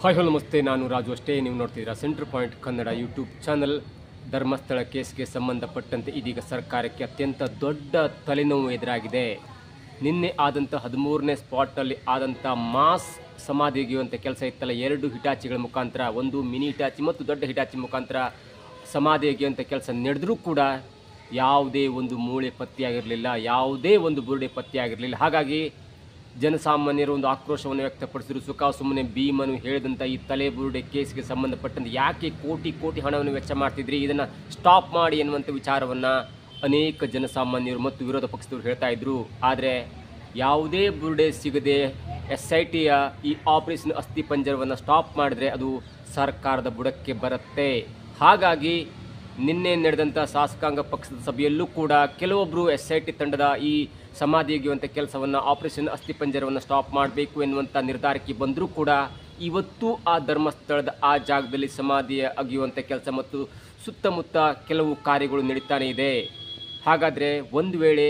Hi hello ನಮಸ್ತೆ, ನಾನು ರಾಜು ಅಷ್ಟೇ. ನೀವು ನೋಡ್ತಿದ್ದೀರಾ centre point Kannada YouTube channel. Dharmasthala ಕೇಸ್ಗೆ ಸಂಬಂಧಪಟ್ಟಂತೆ ಇದೀಗ ಸರ್ಕಾರಕ್ಕೆ ಅತ್ಯಂತ ದೊಡ್ಡ ತಲೆನೋವು ಎದುರಾಗಿದೆ. ನಿನ್ನೆ ಆದಂಥ 13ನೇ ಸ್ಪಾಟ್ನಲ್ಲಿ ಆದಂಥ ಮಾಸ್ ಸಮಾಧಿ ಒಗೆಯುವಂಥ ಕೆಲಸ ಇತ್ತಲ್ಲ, 2 ಹಿಟಾಚಿಗಳ ಮುಖಾಂತರ, ಒಂದು ಮಿನಿ ಹಿಟಾಚಿ ಮತ್ತು ದೊಡ್ಡ ಹಿಟಾಚಿ ಮುಖಾಂತರ ಸಮಾಧಿ ಒಗೆಯುವಂಥ ಕೆಲಸ ನಡೆದರೂ ಕೂಡ ಯಾವುದೇ ಒಂದು ಮೂಳೆ ಪತ್ತೆಯಾಗಿರಲಿಲ್ಲ, ಯಾವುದೇ ಒಂದು ಬುರುಡೆ ಪತ್ತೆಯಾಗಿರಲಿಲ್ಲ. ಹಾಗಾಗಿ ಜನಸಾಮಾನ್ಯರು ಒಂದು ಆಕ್ರೋಶವನ್ನು ವ್ಯಕ್ತಪಡಿಸಿದರು. ಸುಖ ಸುಮ್ಮನೆ ಭೀಮನು ಹೇಳಿದಂಥ ಈ ತಲೆ ಬುರುಡೆ ಕೇಸ್ಗೆ ಸಂಬಂಧಪಟ್ಟಂತೆ ಯಾಕೆ ಕೋಟಿ ಹಣವನ್ನು ವೆಚ್ಚ ಮಾಡ್ತಿದ್ರಿ, ಇದನ್ನು ಸ್ಟಾಪ್ ಮಾಡಿ ಎನ್ನುವಂಥ ವಿಚಾರವನ್ನು ಅನೇಕ ಜನಸಾಮಾನ್ಯರು ಮತ್ತು ವಿರೋಧ ಪಕ್ಷದವರು ಹೇಳ್ತಾ ಇದ್ದರು. ಆದರೆ ಯಾವುದೇ ಬುರುಡೆ ಸಿಗದೆ SITಯ ಈ ಆಪರೇಷನ್ ಅಸ್ಥಿಪಂಜರವನ್ನು ಸ್ಟಾಪ್ ಮಾಡಿದ್ರೆ ಅದು ಸರ್ಕಾರದ ಬುಡಕ್ಕೆ ಬರುತ್ತೆ. ಹಾಗಾಗಿ ನಿನ್ನೆ ನಡೆದಂಥ ಶಾಸಕಾಂಗ ಪಕ್ಷದ ಸಭೆಯಲ್ಲೂ ಕೂಡ ಕೆಲವೊಬ್ಬರು SIT ತಂಡದ ಈ ಸಮಾಧಿ ಒಗೆಯುವಂಥ ಕೆಲಸವನ್ನು, ಆಪರೇಷನ್ ಅಸ್ಥಿಪಂಜರವನ್ನು ಸ್ಟಾಪ್ ಮಾಡಬೇಕು ಎನ್ನುವಂಥ ನಿರ್ಧಾರಕ್ಕೆ ಬಂದರೂ ಕೂಡ ಇವತ್ತು ಆ ಧರ್ಮಸ್ಥಳದ ಆ ಜಾಗದಲ್ಲಿ ಸಮಾಧಿ ಒಗೆಯುವಂಥ ಕೆಲಸ ಮತ್ತು ಸುತ್ತಮುತ್ತ ಕೆಲವು ಕಾರ್ಯಗಳು ನಡೀತಾನೆ ಇದೆ. ಹಾಗಾದರೆ ಒಂದು ವೇಳೆ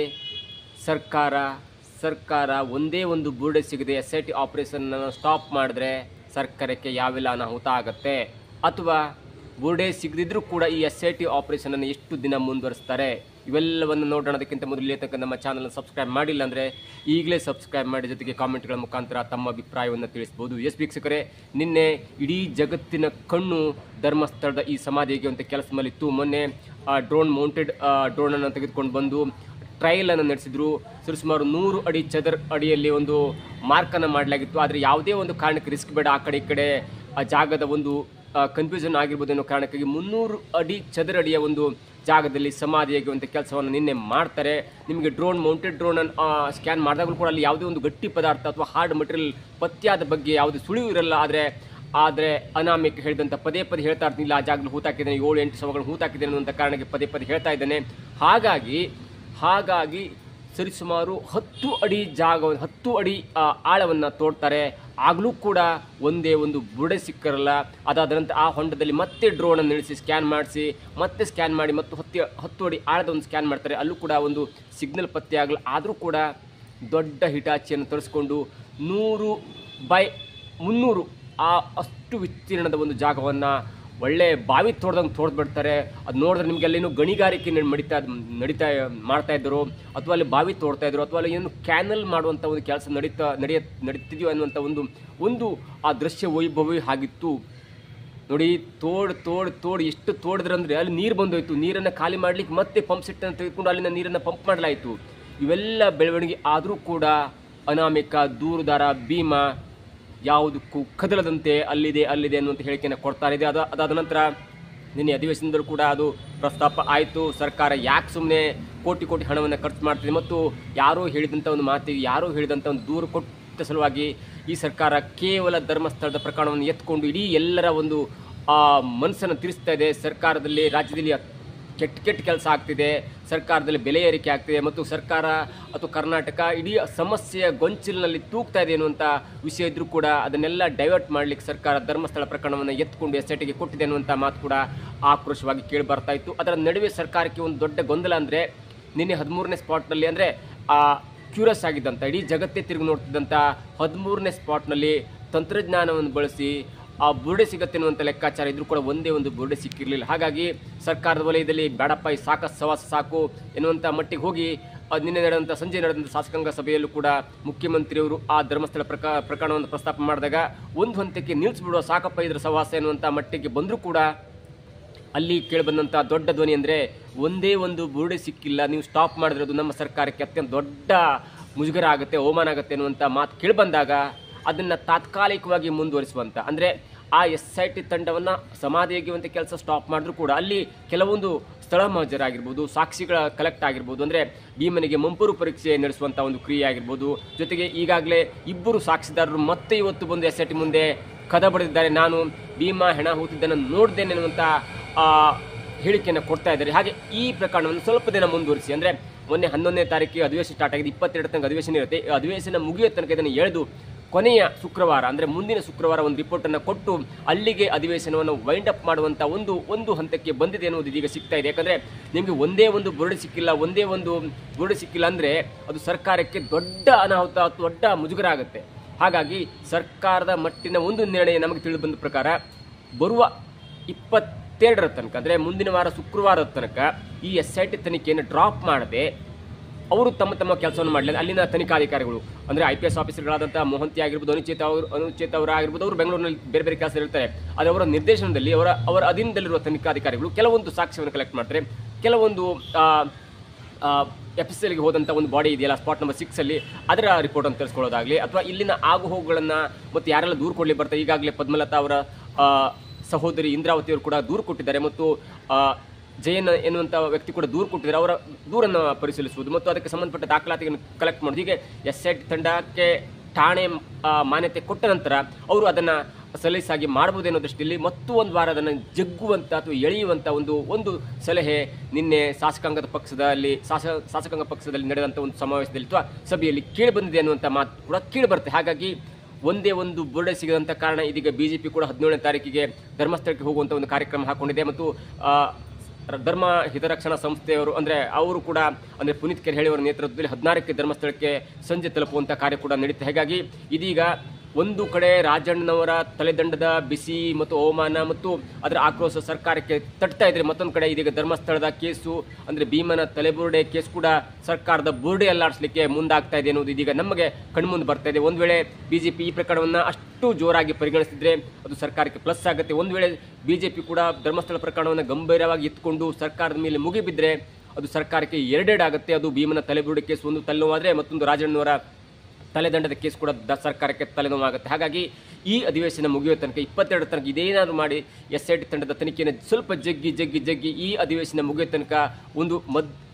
ಸರ್ಕಾರ ಒಂದೇ ಒಂದು ಬುರುಡೆ ಸಿಗದೆ SIT ಆಪರೇಷನನ್ನು ಸ್ಟಾಪ್ ಮಾಡಿದ್ರೆ ಸರ್ಕಾರಕ್ಕೆ ಯಾವೆಲ್ಲ ಅನಾಹುತ ಆಗುತ್ತೆ, ಅಥವಾ ಬುರುಡೆ ಸಿಗದಿದ್ದರೂ ಕೂಡ ಈ SIT ಆಪರೇಷನನ್ನು ಎಷ್ಟು ದಿನ ಮುಂದುವರಿಸ್ತಾರೆ, ಇವೆಲ್ಲವನ್ನು ನೋಡೋಣದಕ್ಕಿಂತ ಮೊದಲು ತನಕ ನಮ್ಮ ಚಾನಲ್ನ ಸಬ್ಸ್ಕ್ರೈಬ್ ಮಾಡಿಲ್ಲ ಅಂದರೆ ಈಗಲೇ ಸಬ್ಸ್ಕ್ರೈಬ್ ಮಾಡಿ, ಜೊತೆಗೆ ಕಾಮೆಂಟ್ಗಳ ಮುಖಾಂತರ ತಮ್ಮ ಅಭಿಪ್ರಾಯವನ್ನು ತಿಳಿಸ್ಬೋದು. ವೀಕ್ಷಕರೇ, ನಿನ್ನೆ ಇಡೀ ಜಗತ್ತಿನ ಕಣ್ಣು ಧರ್ಮಸ್ಥಳದ ಈ ಸಮಾಧಿ ಒಗೆಯುವಂಥ ಕೆಲಸ ಮೇಲಿತ್ತು. ಮೊನ್ನೆ ಡ್ರೋನ್ ಮೌಂಟೆಡ್ ಡ್ರೋನನ್ನು ತೆಗೆದುಕೊಂಡು ಬಂದು ಟ್ರಯಲನ್ನು ನಡೆಸಿದ್ರು. ಸುಮಾರು 100 ಅಡಿ ಚದರ ಅಡಿಯಲ್ಲಿ ಒಂದು ಮಾರ್ಕನ್ನು ಮಾಡಲಾಗಿತ್ತು. ಆದರೆ ಯಾವುದೇ ಒಂದು ಕಾರಣಕ್ಕೆ ರಿಸ್ಕ್ ಬೇಡ, ಆ ಕಡೆ ಈ ಕಡೆ ಆ ಜಾಗದ ಒಂದು ಕನ್ಫ್ಯೂಷನ್ ಆಗಿರ್ಬೋದು ಅನ್ನೋ ಕಾರಣಕ್ಕಾಗಿ 300 ಅಡಿ ಚದರ ಅಡಿಯ ಒಂದು ಜಾಗದಲ್ಲಿ ಸಮಾಧಿ ಒಗೆಯುವಂಥ ಕೆಲಸವನ್ನು ನಿನ್ನೆ ಮಾಡ್ತಾರೆ. ನಿಮಗೆ ಡ್ರೋನ್ ಮೌಂಟೆಡ್ ಡ್ರೋನನ್ನು ಸ್ಕ್ಯಾನ್ ಮಾಡಿದಾಗಲೂ ಕೂಡ ಅಲ್ಲಿ ಯಾವುದೇ ಒಂದು ಗಟ್ಟಿ ಪದಾರ್ಥ ಅಥವಾ ಹಾರ್ಡ್ ಮಟೀರಿಯಲ್ ಪತ್ತೆಯಾದ ಬಗ್ಗೆ ಯಾವುದೇ ಸುಳಿವು ಇರಲ್ಲ. ಆದರೆ ಅನಾಮಿಕ್ ಹೇಳಿದಂಥ ಪದೇ ಹೇಳ್ತಾ ಇರ್ತಿಲ್ಲ, ಆ ಜಾಗದಲ್ಲಿ ಹೂತಾಕಿದ್ದೇನೆ, 7-8 ಶವಗಳು ಹೂತಾಕಿದ್ದೇನೆ ಅನ್ನುವಂಥ ಕಾರಣಕ್ಕೆ ಪದೇ ಹೇಳ್ತಾ ಇದ್ದಾನೆ. ಹಾಗಾಗಿ ಸರಿಸುಮಾರು 10 ಅಡಿ ಜಾಗವನ್ನು, 10 ಅಡಿ ಆಳವನ್ನು ತೋಡ್ತಾರೆ. ಆಗಲೂ ಕೂಡ ಒಂದೇ ಒಂದು ಬುರುಡೆ ಸಿಕ್ಕಿರಲ್ಲ. ಅದಾದ ನಂತರ ಆ ಹೊಂಡದಲ್ಲಿ ಮತ್ತೆ ಡ್ರೋನನ್ನು ನಿಲ್ಲಿಸಿ ಸ್ಕ್ಯಾನ್ ಮಾಡಿ ಮತ್ತು 10 ಅಡಿ ಆಳದ ಒಂದು ಸ್ಕ್ಯಾನ್ ಮಾಡ್ತಾರೆ. ಅಲ್ಲೂ ಕೂಡ ಒಂದು ಸಿಗ್ನಲ್ ಪತ್ತೆ ಆಗಲ್ಲ. ಆದರೂ ಕೂಡ ದೊಡ್ಡ ಹಿಟಾಚಿಯನ್ನು ತರಿಸ್ಕೊಂಡು 100 ಬೈ 300 ಅಷ್ಟು ವಿಸ್ತೀರ್ಣದ ಒಂದು ಜಾಗವನ್ನು ಒಳ್ಳೆ ಬಾವಿ ತೋಡ್ದಂಗೆ ಬಿಡ್ತಾರೆ. ಅದು ನೋಡಿದ್ರೆ ನಿಮಗೆ ಅಲ್ಲೇನು ಗಣಿಗಾರಿಕೆ ಮಾಡ್ತಾ ಇದ್ದರು, ಅಥವಾ ಅಲ್ಲಿ ಬಾವಿ ತೋಡ್ತಾ ಇದ್ರು, ಅಥವಾ ಅಲ್ಲಿ ಏನು ಕ್ಯಾನಲ್ ಮಾಡುವಂಥ ಒಂದು ಕೆಲಸ ನಡೀತಿದೆಯೋ ಅನ್ನುವಂಥ ಒಂದು ಆ ದೃಶ್ಯ ವೈಭವವೇ ಆಗಿತ್ತು. ನೋಡಿ, ತೋಡ್ ಎಷ್ಟು ತೋಡಿದ್ರಂದರೆ ಅಲ್ಲಿ ನೀರು ಬಂದೋಯ್ತು. ನೀರನ್ನು ಖಾಲಿ ಮಾಡಲಿಕ್ಕೆ ಮತ್ತೆ ಪಂಪ್ ಸೆಟ್ಟನ್ನು ತೆಗೆದುಕೊಂಡು ಅಲ್ಲಿನ ನೀರನ್ನು ಪಂಪ್ ಮಾಡಲಾಯಿತು. ಇವೆಲ್ಲ ಬೆಳವಣಿಗೆ ಆದರೂ ಕೂಡ ಅನಾಮಿಕ ದೂರುದಾರ ಭೀಮ ಯಾವುದಕ್ಕೂ ಕದಲದಂತೆ ಅಲ್ಲಿದೆ ಅನ್ನುವಂಥ ಹೇಳಿಕೆಯನ್ನು ಕೊಡ್ತಾ ಇದೆ. ಅದಾದ ನಂತರ ನಿನ್ನೆ ಅಧಿವೇಶನದಲ್ಲೂ ಕೂಡ ಅದು ಪ್ರಸ್ತಾಪ ಆಯಿತು. ಸರ್ಕಾರ ಯಾಕೆ ಸುಮ್ಮನೆ ಕೋಟಿ ಹಣವನ್ನು ಖರ್ಚು ಮಾಡ್ತಿದೆ, ಮತ್ತು ಯಾರೋ ಹೇಳಿದಂಥ ಒಂದು ಮಾತಿಗೆ ಯಾರೋ ಹೇಳಿದಂಥ ಒಂದು ದೂರು ಕೊಟ್ಟ ಸಲುವಾಗಿ ಈ ಸರ್ಕಾರ ಕೇವಲ ಧರ್ಮಸ್ಥಳದ ಪ್ರಕರಣವನ್ನು ಎತ್ಕೊಂಡು ಇಡೀ ಎಲ್ಲರ ಒಂದು ಮನಸ್ಸನ್ನು ತಿರುಸ್ತಾ ಇದೆ. ಸರ್ಕಾರದಲ್ಲಿ, ರಾಜ್ಯದಲ್ಲಿ ಕೆಟ್ಟ ಕೆಲಸ ಆಗ್ತಿದೆ, ಸರ್ಕಾರದಲ್ಲಿ ಬೆಲೆ ಏರಿಕೆ ಆಗ್ತಿದೆ, ಮತ್ತು ಸರ್ಕಾರ ಅಥವಾ ಕರ್ನಾಟಕ ಇಡೀ ಸಮಸ್ಯೆಯ ಗೊಂಚಲಿನಲ್ಲಿ ತೂಗ್ತಾ ಇದೆ ಅನ್ನುವಂಥ ವಿಷಯ ಇದ್ದರೂ ಕೂಡ ಅದನ್ನೆಲ್ಲ ಡೈವರ್ಟ್ ಮಾಡಲಿಕ್ಕೆ ಸರ್ಕಾರ ಧರ್ಮಸ್ಥಳ ಪ್ರಕರಣವನ್ನು ಎತ್ಕೊಂಡು SITಗೆ ಕೊಟ್ಟಿದೆ ಅನ್ನುವಂಥ ಮಾತು ಕೂಡ ಆಕ್ರೋಶವಾಗಿ ಕೇಳಿ ಬರ್ತಾ ಇತ್ತು. ಅದರ ನಡುವೆ ಸರ್ಕಾರಕ್ಕೆ ಒಂದು ದೊಡ್ಡ ಗೊಂದಲ ಅಂದರೆ, ನಿನ್ನೆ 13ನೇ ಸ್ಪಾಟ್ನಲ್ಲಿ, ಅಂದರೆ ಕ್ಯೂರಿಯಸ್ ಆಗಿದ್ದಂಥ, ಇಡೀ ಜಗತ್ತೇ ತಿರುಗಿ ನೋಡ್ತಿದ್ದಂಥ 13ನೇ ಸ್ಪಾಟ್ನಲ್ಲಿ ತಂತ್ರಜ್ಞಾನವನ್ನು ಬಳಸಿ ಆ ಬುರುಡೆ ಸಿಗುತ್ತೆ ಅನ್ನುವಂಥ ಲೆಕ್ಕಾಚಾರ ಇದ್ರೂ ಕೂಡ ಒಂದೇ ಒಂದು ಬುರುಡೆ ಸಿಕ್ಕಿರಲಿಲ್ಲ. ಹಾಗಾಗಿ ಸರ್ಕಾರದ ವಲಯದಲ್ಲಿ ಬೇಡಪ್ಪ, ಈ ಸಹವಾಸ ಸಾಕು ಎನ್ನುವಂಥ ಮಟ್ಟಿಗೆ ಹೋಗಿ ನಿನ್ನೆ ಸಂಜೆ ನಡೆದಂಥ ಶಾಸಕಾಂಗ ಸಭೆಯಲ್ಲೂ ಕೂಡ ಮುಖ್ಯಮಂತ್ರಿಯವರು ಆ ಧರ್ಮಸ್ಥಳ ಪ್ರಕರಣವನ್ನು ಪ್ರಸ್ತಾಪ ಮಾಡಿದಾಗ ಒಂದು ಹಂತಕ್ಕೆ ನಿಲ್ಲಿಸ್ಬಿಡುವ, ಸಾಕಪ್ಪ ಇದರ ಸಹವಾಸ ಎನ್ನುವಂಥ ಮಟ್ಟಿಗೆ ಬಂದರೂ ಕೂಡ ಅಲ್ಲಿ ಕೇಳಿಬಂದಂಥ ದೊಡ್ಡ ಧ್ವನಿ ಅಂದರೆ, ಒಂದೇ ಒಂದು ಬುರುಡೆ ಸಿಕ್ಕಿಲ್ಲ, ನೀವು ಸ್ಟಾಪ್ ಮಾಡಿದ್ರೆ ಅದು ನಮ್ಮ ಸರ್ಕಾರಕ್ಕೆ ಅತ್ಯಂತ ದೊಡ್ಡ ಮುಜುಗರ ಆಗುತ್ತೆ, ಅವಮಾನ ಆಗುತ್ತೆ ಅನ್ನುವಂಥ ಮಾತು ಕೇಳಿಬಂದಾಗ ಅದನ್ನು ತಾತ್ಕಾಲಿಕವಾಗಿ ಮುಂದುವರಿಸುವಂಥ, ಅಂದರೆ ಆ SIT ತಂಡವನ್ನು ಸಮಾಧಿ ಒಗೆಯುವಂಥ ಕೆಲಸ ಸ್ಟಾಪ್ ಮಾಡಿದ್ರು ಕೂಡ ಅಲ್ಲಿ ಕೆಲವೊಂದು ಸ್ಥಳ ಮಹಜರಾಗಿರ್ಬೋದು, ಸಾಕ್ಷಿಗಳ ಕಲೆಕ್ಟ್ ಆಗಿರ್ಬೋದು, ಅಂದರೆ ಭೀಮನಿಗೆ ಮಂಪರು ಪರೀಕ್ಷೆ ನಡೆಸುವಂಥ ಒಂದು ಕ್ರಿಯೆ ಆಗಿರ್ಬೋದು. ಜೊತೆಗೆ ಈಗಾಗಲೇ 2 ಸಾಕ್ಷಿದಾರರು ಮತ್ತೆ ಇವತ್ತು ಬಂದು SIT ಮುಂದೆ ಕದ ಬಡಿದಿದ್ದಾರೆ. ನಾನು ಭೀಮ ಹೆಣ ಹೂತಿದ್ದನ್ನು ನೋಡಿದ್ದೇನೆ ಅನ್ನುವಂಥ ಹೇಳಿಕೆಯನ್ನು ಕೊಡ್ತಾ ಇದ್ದಾರೆ. ಹಾಗೆ ಈ ಪ್ರಕರಣವನ್ನು ಸ್ವಲ್ಪ ದಿನ ಮುಂದುವರಿಸಿ, ಅಂದರೆ ಮೊನ್ನೆ 11ನೇ ತಾರೀಕಿಗೆ ಅಧಿವೇಶನ ಸ್ಟಾರ್ಟ್ ಆಗಿದೆ, 22 ತನಕ ಅಧಿವೇಶನ ಇರುತ್ತೆ. ಅಧಿವೇಶನ ಮುಗಿಯೋ ತನಕ ಇದನ್ನು ಎಳೆದು ಕೊನೆಯ ಶುಕ್ರವಾರ, ಅಂದರೆ ಮುಂದಿನ ಶುಕ್ರವಾರ ಒಂದು ರಿಪೋರ್ಟನ್ನು ಕೊಟ್ಟು ಅಲ್ಲಿಗೆ ಅಧಿವೇಶನವನ್ನು ವೈಂಡ್ ಅಪ್ ಮಾಡುವಂಥ ಒಂದು ಹಂತಕ್ಕೆ ಬಂದಿದೆ ಅನ್ನೋದು ಇದೀಗ ಸಿಗ್ತಾ ಇದೆ. ಯಾಕಂದರೆ ನಿಮಗೆ ಒಂದೇ ಒಂದು ಬುರುಡೆ ಸಿಕ್ಕಿಲ್ಲ ಅಂದರೆ ಅದು ಸರ್ಕಾರಕ್ಕೆ ದೊಡ್ಡ ಅನಾಹುತ, ದೊಡ್ಡ ಮುಜುಗರ ಆಗುತ್ತೆ. ಹಾಗಾಗಿ ಸರ್ಕಾರದ ಮಟ್ಟಿನ ಒಂದು ನಿರ್ಣಯ ನಮಗೆ ತಿಳಿದು ಬಂದ ಪ್ರಕಾರ ಬರುವ 22ರ ತನಕ ಅಂದರೆ ಮುಂದಿನ ವಾರ ಶುಕ್ರವಾರದ ತನಕ ಈ SIT ತನಿಖೆಯನ್ನು ಡ್ರಾಪ್ ಮಾಡದೆ ಅವರು ತಮ್ಮ ಕೆಲಸವನ್ನು ಮಾಡಲಿ. ಅಲ್ಲಿನ ತನಿಖಾಧಿಕಾರಿಗಳು ಅಂದರೆ IPS ಆಫೀಸರ್ಗಳಾದಂಥ ಮೊಹಂತಿ ಆಗಿರ್ಬೋದು, ಅನುಚೇತ ಅವರು ಆಗಿರ್ಬೋದು, ಅವರು ಬೆಂಗಳೂರಿನಲ್ಲಿ ಬೇರೆ ಬೇರೆ ಕೆಲಸ ಇರ್ತಾರೆ. ಅದು ಅವರ ನಿರ್ದೇಶನದಲ್ಲಿ ಅವರ ಅಧೀನದಲ್ಲಿರುವ ತನಿಖಾಧಿಕಾರಿಗಳು ಕೆಲವೊಂದು ಸಾಕ್ಷ್ಯವನ್ನು ಕಲೆಕ್ಟ್ ಮಾಡ್ತಾರೆ. ಕೆಲವೊಂದು FSLಗೆ ಹೋದಂಥ ಒಂದು ಬಾಡಿ ಇದೆಯಲ್ಲ, ಸ್ಪಾಟ್ ನಂಬರ್ 6 ಅದರ ರಿಪೋರ್ಟನ್ನು ತರಿಸ್ಕೊಳ್ಳೋದಾಗಲಿ, ಅಥವಾ ಇಲ್ಲಿನ ಆಗುಹೋಗುಗಳನ್ನು ಮತ್ತು ಯಾರೆಲ್ಲ ದೂರು ಕೊಡಲಿ ಬರ್ತಾರೆ. ಈಗಾಗಲೇ ಪದ್ಮಲತಾ ಅವರ ಸಹೋದರಿ ಇಂದ್ರಾವತಿಯವರು ಕೂಡ ದೂರು ಕೊಟ್ಟಿದ್ದಾರೆ, ಮತ್ತು ಜಯನ್ ಎನ್ನುವಂಥ ವ್ಯಕ್ತಿ ಕೂಡ ದೂರು ಕೊಟ್ಟಿದ್ದಾರೆ. ಅವರ ದೂರನ್ನು ಪರಿಶೀಲಿಸುವುದು ಮತ್ತು ಅದಕ್ಕೆ ಸಂಬಂಧಪಟ್ಟ ದಾಖಲಾತಿಗಳನ್ನು ಕಲೆಕ್ಟ್ ಮಾಡೋದು. ಹೀಗೆ SIT ತಂಡಕ್ಕೆ ಠಾಣೆ ಮಾನ್ಯತೆ ಕೊಟ್ಟ ನಂತರ ಅವರು ಅದನ್ನು ಸಲೀಸಾಗಿ ಮಾಡಬಹುದೇನೋ ದೃಷ್ಟಿಯಲ್ಲಿ ಮತ್ತು ಒಂದು ವಾರ ಅದನ್ನು ಜಗ್ಗುವಂಥ ಅಥವಾ ಎಳೆಯುವಂಥ ಒಂದು ಸಲಹೆ ನಿನ್ನೆ ಶಾಸಕಾಂಗ ಪಕ್ಷದಲ್ಲಿ ನಡೆದಂಥ ಒಂದು ಸಮಾವೇಶದಲ್ಲಿ ಅಥವಾ ಸಭೆಯಲ್ಲಿ ಕೇಳಿ ಬಂದಿದೆ ಅನ್ನುವಂಥ ಮಾತು ಕೂಡ ಕೇಳಿ ಬರುತ್ತೆ. ಹಾಗಾಗಿ ಒಂದೇ ಒಂದು ಬುರುಡೆ ಸಿಗದಂಥ ಕಾರಣ ಇದೀಗ BJP ಕೂಡ 17ನೇ ತಾರೀಕಿಗೆ ಧರ್ಮಸ್ಥಳಕ್ಕೆ ಹೋಗುವಂಥ ಒಂದು ಕಾರ್ಯಕ್ರಮ ಹಾಕ್ಕೊಂಡಿದೆ. ಮತ್ತು ಧರ್ಮ ಹಿತರಕ್ಷಣಾ ಸಂಸ್ಥೆಯವರು ಅವರು ಕೂಡ ಪುನೀತ್ ಕೆರೆಹಳ್ಳಿ ಅವರ ನೇತೃತ್ವದಲ್ಲಿ 16ಕ್ಕೆ ಧರ್ಮಸ್ಥಳಕ್ಕೆ ಸಂಜೆ ತಲುಪುವಂಥ ಕಾರ್ಯ ಕೂಡ ನಡೀತೆ. ಹಾಗಾಗಿ ಇದೀಗ ಒಂದು ಕಡೆ ರಾಜಣ್ಣನವರ ತಲೆದಂಡದ ಬಿಸಿ ಮತ್ತು ಅವಮಾನ ಮತ್ತು ಅದರ ಆಕ್ರೋಶ ಸರ್ಕಾರಕ್ಕೆ ತಟ್ತಾ ಇದ್ರೆ, ಮತ್ತೊಂದು ಕಡೆ ಇದೀಗ ಧರ್ಮಸ್ಥಳದ ಕೇಸು ಭೀಮನ ತಲೆಬುರುಡೆ ಕೇಸ್ ಕೂಡ ಸರ್ಕಾರದ ಬುರುಡೆ ಅಲ್ಲಾಡಿಸಲಿಕ್ಕೆ ಮುಂದಾಗ್ತಾ ಇದೆ ಅನ್ನೋದು ಇದೀಗ ನಮಗೆ ಕಣ್ಮುಂದೆ ಬರ್ತಾ ಇದೆ. ಒಂದು ವೇಳೆ BJP ಈ ಪ್ರಕರಣವನ್ನು ಅಷ್ಟು ಜೋರಾಗಿ ಪರಿಗಣಿಸಿದ್ರೆ ಅದು ಸರ್ಕಾರಕ್ಕೆ ಪ್ಲಸ್ ಆಗುತ್ತೆ. ಒಂದು ವೇಳೆ BJP ಕೂಡ ಧರ್ಮಸ್ಥಳ ಪ್ರಕರಣವನ್ನು ಗಂಭೀರವಾಗಿ ಎತ್ಕೊಂಡು ಸರ್ಕಾರದ ಮೇಲೆ ಮುಗಿಬಿದ್ರೆ ಅದು ಸರ್ಕಾರಕ್ಕೆ ಎರಡೆರಡಾಗುತ್ತೆ. ಅದು ಭೀಮನ ತಲೆಬುರುಡೆ ಕೇಸ್ ಒಂದು ತಲೆನೋವಾದರೆ ಮತ್ತೊಂದು ರಾಜಣ್ಣನವರ ತಲೆದಂಡದ ಕೇಸ್ ಕೂಡ ಸರ್ಕಾರಕ್ಕೆ ತಲೆನೋವಾಗುತ್ತೆ. ಹಾಗಾಗಿ ಈ ಅಧಿವೇಶನ ಮುಗಿಯುವ ತನಕ 22 ತನಕ ಇದೇನಾದರೂ ಮಾಡಿ SIT ತಂಡದ ತನಿಖೆಯನ್ನು ಸ್ವಲ್ಪ ಜಗ್ಗಿ ಈ ಅಧಿವೇಶನ ಮುಗಿಯುವ ತನಕ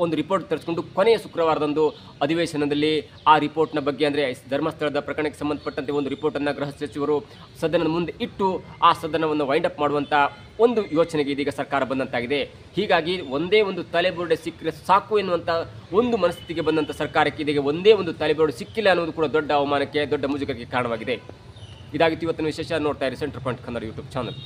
ಒಂದು ರಿಪೋರ್ಟ್ ತರಿಸ್ಕೊಂಡು ಕೊನೆಯ ಶುಕ್ರವಾರದಂದು ಅಧಿವೇಶನದಲ್ಲಿ ಆ ರಿಪೋರ್ಟ್ನ ಬಗ್ಗೆ ಧರ್ಮಸ್ಥಳದ ಪ್ರಕರಣಕ್ಕೆ ಸಂಬಂಧಪಟ್ಟಂತೆ ಒಂದು ರಿಪೋರ್ಟನ್ನು ಗೃಹ ಸಚಿವರು ಸದನದ ಮುಂದೆ ಇಟ್ಟು ಆ ಸದನವನ್ನು ವೈಂಡ್ ಅಪ್ ಮಾಡುವಂಥ ಒಂದು ಯೋಚನೆಗೆ ಇದೀಗ ಸರ್ಕಾರ ಬಂದಂತಾಗಿದೆ. ಹೀಗಾಗಿ ಒಂದೇ ಒಂದು ತಲೆಬುರುಡೆ ಸಿಕ್ಕರೆ ಸಾಕು ಎನ್ನುವಂಥ ಒಂದು ಮನಸ್ಥಿತಿಗೆ ಬಂದಂಥ ಸರ್ಕಾರಕ್ಕೆ ಇದೀಗ ಒಂದೇ ಒಂದು ತಲೆಬುರುಡೆ ಸಿಕ್ಕಿಲ್ಲ ಅನ್ನೋದು ಕೂಡ ದೊಡ್ಡ ಅವಮಾನಕ್ಕೆ, ದೊಡ್ಡ ಮುಜುಗರಿಗೆ ಕಾರಣವಾಗಿದೆ. ಇದಾಗಿತ್ತು ಇವತ್ತಿನ ವಿಶೇಷ. ನೋಡ್ತಾ ಇರಿ centre point Kannada YouTube channel.